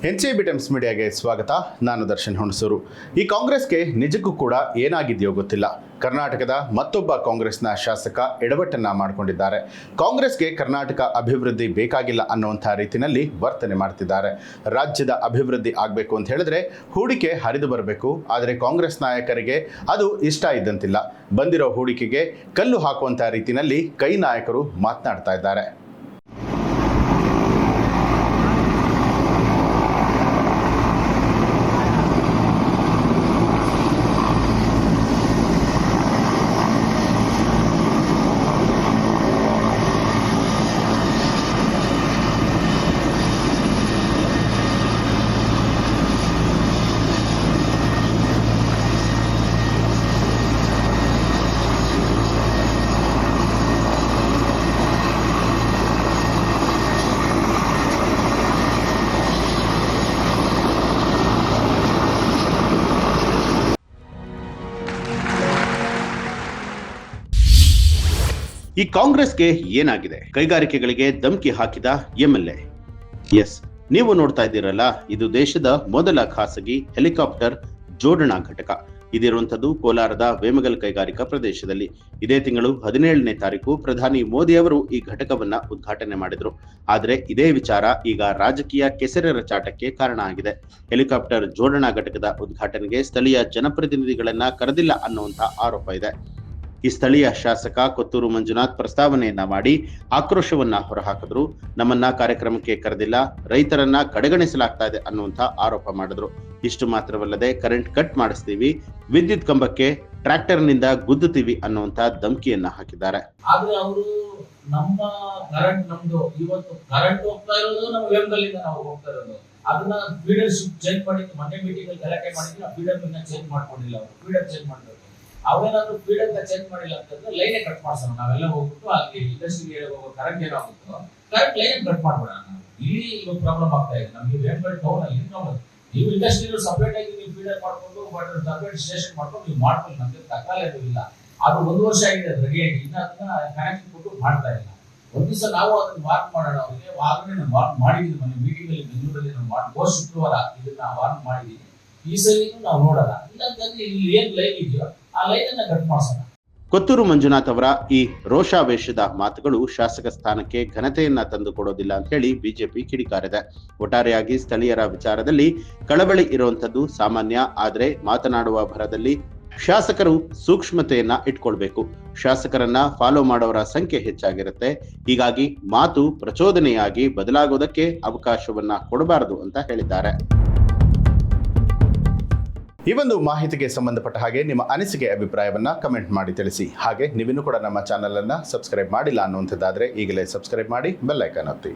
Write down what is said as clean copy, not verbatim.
NCB times ಮೀಡಿಯಾಗೆ ಸ್ವಾಗತ. ನಾನು ದರ್ಶನ್ ಹುಣಸೂರು. ಈ ಕಾಂಗ್ರೆಸ್ಗೆ ನಿಜಕ್ಕೂ ಕೂಡ ಏನಾಗಿದೆಯೋ ಗೊತ್ತಿಲ್ಲ. ಕರ್ನಾಟಕದ ಮತ್ತೊಬ್ಬ ಕಾಂಗ್ರೆಸ್ನ ಶಾಸಕ ಎಡವಟ್ಟನ್ನ ಮಾಡಿಕೊಂಡಿದ್ದಾರೆ. ಕಾಂಗ್ರೆಸ್ಗೆ ಕರ್ನಾಟಕ ಅಭಿವೃದ್ಧಿ ಬೇಕಾಗಿಲ್ಲ ಅನ್ನುವಂಥ ರೀತಿಯಲ್ಲಿ ವರ್ತನೆ ಮಾಡ್ತಿದ್ದಾರೆ. ರಾಜ್ಯದ ಅಭಿವೃದ್ಧಿ ಆಗಬೇಕು ಅಂತ ಹೇಳಿದ್ರೆ ಹೂಡಿಕೆ ಹರಿದು ಬರಬೇಕು. ಆದರೆ ಕಾಂಗ್ರೆಸ್ ನಾಯಕರಿಗೆ ಅದು ಇಷ್ಟ ಇದ್ದಂತಿಲ್ಲ. ಬಂದಿರೋ ಹೂಡಿಕೆಗೆ ಕಲ್ಲು ಹಾಕುವಂಥ ರೀತಿಯಲ್ಲಿ ಕೈ ನಾಯಕರು ಮಾತನಾಡ್ತಾ ಇದ್ದಾರೆ. ಈ ಕಾಂಗ್ರೆಸ್ಗೆ ಏನಾಗಿದೆ? ಕೈಗಾರಿಕೆಗಳಿಗೆ ಧಮಕಿ ಹಾಕಿದ ಎಂಎಲ್ಎ. ಎಸ್, ನೀವು ನೋಡ್ತಾ ಇದ್ದೀರಲ್ಲ, ಇದು ದೇಶದ ಮೊದಲ ಖಾಸಗಿ ಹೆಲಿಕಾಪ್ಟರ್ ಜೋಡಣಾ ಘಟಕ. ಇದಿರುವಂತದ್ದು ಕೋಲಾರದ ವೇಮಗಲ್ ಕೈಗಾರಿಕಾ ಪ್ರದೇಶದಲ್ಲಿ. ಇದೇ ತಿಂಗಳು 17ನೇ ತಾರೀಕು ಪ್ರಧಾನಿ ಮೋದಿ ಅವರು ಈ ಘಟಕವನ್ನ ಉದ್ಘಾಟನೆ ಮಾಡಿದ್ರು. ಆದ್ರೆ ಇದೇ ವಿಚಾರ ಈಗ ರಾಜಕೀಯ ಕೆಸರೆರ ಚಾಟಕ್ಕೆ ಕಾರಣ ಆಗಿದೆ. ಹೆಲಿಕಾಪ್ಟರ್ ಜೋಡಣಾ ಘಟಕದ ಉದ್ಘಾಟನೆಗೆ ಸ್ಥಳೀಯ ಜನಪ್ರತಿನಿಧಿಗಳನ್ನ ಕರೆದಿಲ್ಲ ಅನ್ನುವಂತ ಆರೋಪ ಇದೆ. ಈ ಸ್ಥಳೀಯ ಶಾಸಕ ಕೊತ್ತೂರು ಮಂಜುನಾಥ್ ಪ್ರಸ್ತಾವನೆಯನ್ನ ಮಾಡಿ ಆಕ್ರೋಶವನ್ನ ಹೊರಹಾಕಿದ್ರು. ನಮ್ಮನ್ನ ಕಾರ್ಯಕ್ರಮಕ್ಕೆ ಕರೆದಿಲ್ಲ, ರೈತರನ್ನ ಕಡೆಗಣಿಸಲಾಗ್ತಾ ಇದೆ ಅನ್ನುವಂತ ಆರೋಪ ಮಾಡಿದ್ರು. ಇಷ್ಟು ಮಾತ್ರವಲ್ಲದೆ ಕರೆಂಟ್ ಕಟ್ ಮಾಡಿಸ್ತೀವಿ, ವಿದ್ಯುತ್ ಕಂಬಕ್ಕೆ ಟ್ರ್ಯಾಕ್ಟರ್ನಿಂದ ಗುದ್ದುತ್ತೀವಿ ಅನ್ನುವಂತ ಧಮಕಿಯನ್ನ ಹಾಕಿದ್ದಾರೆ. ಆದ್ರೆ ಅವರು ನಮ್ಮ ಕರೆಂಟ್ ನಮ್ದು ಇವತ್ತು ಕರೆಂಟ್ ಹೋಗ್ತಾ ಇರೋದು ನಮ್ಮ ವೇಮಗಲ್ಲಿಂದ ನಾವು ಹೋಗ್ತಾ ಇರೋದು. ಅದನ್ನ ಫೀಡರ್ ಚೇಂಜ್ ಮಾಡಿದ್ದು ಮೊನ್ನೆ ಮೀಟಿಂಗ್ ಅಲ್ಲಿ ಗಲಾಟೆ ಮಾಡಿದ್ರೆ ಆ ಫೀಡರ್ ಚೇಂಜ್ ಮಾಡ್ಕೊಂಡಿಲ್ಲ. ಅವರು ಫೀಡರ್ ಚೇಂಜ್ ಮಾಡ್ಬೇಕು. ಅವೇನಾದ್ರೂ ಫೀಡರ್ ಚೇಂಜ್ ಮಾಡಿಲ್ಲ ಅಂತಂದ್ರೆ ಲೈನೇ ಕಟ್ ಮಾಡ್ಸೋಣ. ನಾವೆಲ್ಲ ಹೋಗ್ಬಿಟ್ಟು ಅಲ್ಲಿ ಇಂಡಸ್ಟ್ರಿಗೆ ಹೋಗೋ ಕರೆಂಟ್ ಏನಾಗುತ್ತೋ ಕರೆಂಟ್ ಲೈನ್ ಕಟ್ ಮಾಡ್ಬಿಡೋಣ. ಇಲ್ಲಿ ಇವಾಗ ಪ್ರಾಬ್ಲಮ್ ಆಗ್ತಾ ಇದೆ ನಮ್ಗೆ ವೇಮಗಲ್ ಟೌನ್ ಅಲ್ಲಿ ಪ್ರಾಬ್ಲಮ್. ನೀವು ಇಂಡಸ್ಟ್ರಿ ಸಪರೇಟ್ ಆಗಿ ನೀವು ಫೀಡರ್ ಮಾಡ್ಕೊಂಡು ಸಪರೇಟ್ ಸ್ಟೇಷನ್ ಮಾಡ್ಕೊಂಡು ನೀವು ಮಾಡ್ಕೊಂಡು ನಮ್ಗೆ ತಕಾಲ ಇಲ್ಲ. ಅದು 1 ವರ್ಷ ಆಗಿದೆ ರೆಡಿಯಾಗಿ, ಇನ್ನ ಅದನ್ನ ಕನೆಕ್ಷನ್ ಕೊಟ್ಟು ಮಾಡ್ತಾ ಇಲ್ಲ. ಒಂದ್ ದಿವಸ ನಾವು ಅದನ್ನ ವಾರ್ನ್ ಮಾಡೋಣ ಅವ್ರಿಗೆ. ಆಗಲೇ ನಾವು ವಾರ್ನ್ ಮಾಡಿದೀವಿ ಮೊನ್ನೆ ಮೀಟಿಂಗ್ ಅಲ್ಲಿ ಬೆಂಗಳೂರಲ್ಲಿ. ನಾವು ಶುಕ್ರವಾರ ಇದನ್ನ ವಾರ್ನ್ ಮಾಡಿದೀವಿ. ಈ ಸರಿನೂ ನಾವು ನೋಡೋಣ. ಇಲ್ಲಾಂತಂದ್ರೆ ಇಲ್ಲಿ ಏನ್ ಲೈನ್ ಇದೆಯೋ ಆ ಲೈನ್ ಅನ್ನ ಕಟ್ ಮಾಡ್ಸೋಣ. ಕೊತ್ತೂರು ಮಂಜುನಾಥ್ ಅವರ ಈ ರೋಷಾವೇಶದ ಮಾತುಗಳು ಶಾಸಕ ಸ್ಥಾನಕ್ಕೆ ಘನತೆಯನ್ನ ತಂದು ಕೊಡೋದಿಲ್ಲ ಅಂತ ಹೇಳಿ ಬಿಜೆಪಿ ಕಿಡಿಕಾರಿದೆ. ಒಟ್ಟಾರೆಯಾಗಿ ಸ್ಥಳೀಯರ ವಿಚಾರದಲ್ಲಿ ಕಳವಳಿ ಇರುವಂತದ್ದು ಸಾಮಾನ್ಯ. ಆದ್ರೆ ಮಾತನಾಡುವ ಭರದಲ್ಲಿ ಶಾಸಕರು ಸೂಕ್ಷ್ಮತೆಯನ್ನ ಇಟ್ಕೊಳ್ಬೇಕು. ಶಾಸಕರನ್ನ ಫಾಲೋ ಮಾಡೋರ ಸಂಖ್ಯೆ ಹೆಚ್ಚಾಗಿರುತ್ತೆ. ಹೀಗಾಗಿ ಮಾತು ಪ್ರಚೋದನೆಯಾಗಿ ಬದಲಾಗೋದಕ್ಕೆ ಅವಕಾಶವನ್ನ ಕೊಡಬಾರದು ಅಂತ ಹೇಳಿದ್ದಾರೆ. ಈ ಒಂದು ಮಾಹಿತಿಗೆ ಸಂಬಂಧಪಟ್ಟ ಹಾಗೆ ನಿಮ್ಮ ಅನಿಸಿಕೆ ಅಭಿಪ್ರಾಯವನ್ನ ಕಮೆಂಟ್ ಮಾಡಿ ತಿಳಿಸಿ. ಹಾಗೆ ನೀವಿನ್ನೂ ಕೂಡ ನಮ್ಮ ಚಾನಲ್ ಅನ್ನ ಸಬ್ಸ್ಕ್ರೈಬ್ ಮಾಡಿಲ್ಲ ಅನ್ನುವಂಥದ್ದಾದ್ರೆ ಈಗಲೇ ಸಬ್ಸ್ಕ್ರೈಬ್ ಮಾಡಿ, ಬೆಲ್ ಐಕಾನ್ ಒತ್ತಿ.